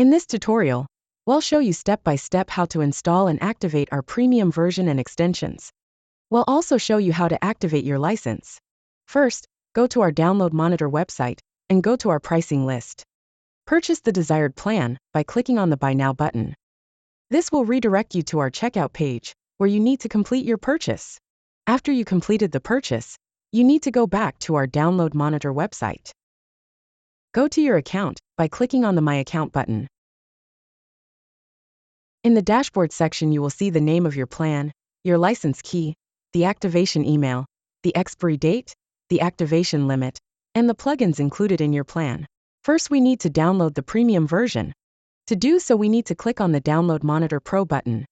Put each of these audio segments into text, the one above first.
In this tutorial, we'll show you step-by-step how to install and activate our premium version and extensions. We'll also show you how to activate your license. First, go to our Download Monitor website and go to our pricing list. Purchase the desired plan by clicking on the Buy Now button. This will redirect you to our checkout page, where you need to complete your purchase. After you completed the purchase, you need to go back to our Download Monitor website. Go to your account by clicking on the My Account button. In the dashboard section, you will see the name of your plan, your license key, the activation email, the expiry date, the activation limit, and the plugins included in your plan. First, we need to download the premium version. To do so, we need to click on the Download Monitor Pro button.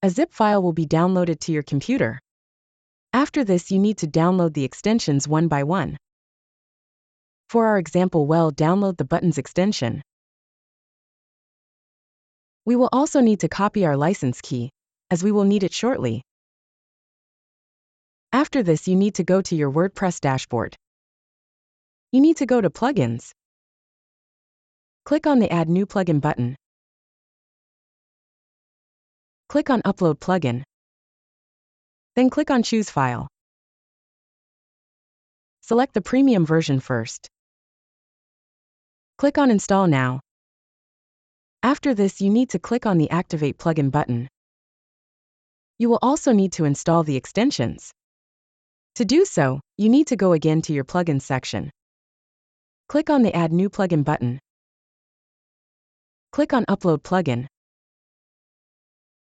A zip file will be downloaded to your computer. After this, you need to download the extensions one by one. For our example, we'll download the buttons extension. We will also need to copy our license key, as we will need it shortly. After this, you need to go to your WordPress dashboard. You need to go to Plugins. Click on the Add New Plugin button. Click on Upload Plugin. Then click on Choose File. Select the premium version first. Click on Install Now. After this, you need to click on the Activate Plugin button. You will also need to install the extensions. To do so, you need to go again to your Plugins section. Click on the Add New Plugin button. Click on Upload Plugin.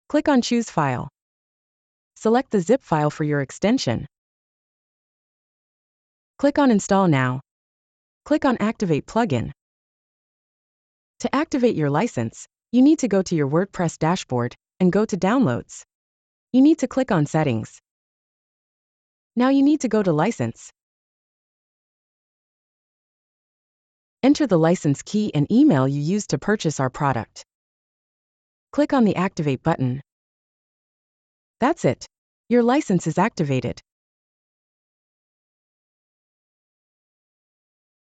Click on Choose File. Select the zip file for your extension. Click on Install Now. Click on Activate Plugin. To activate your license, you need to go to your WordPress dashboard and go to Downloads. You need to click on Settings. Now you need to go to License. Enter the license key and email you used to purchase our product. Click on the Activate button. That's it. Your license is activated.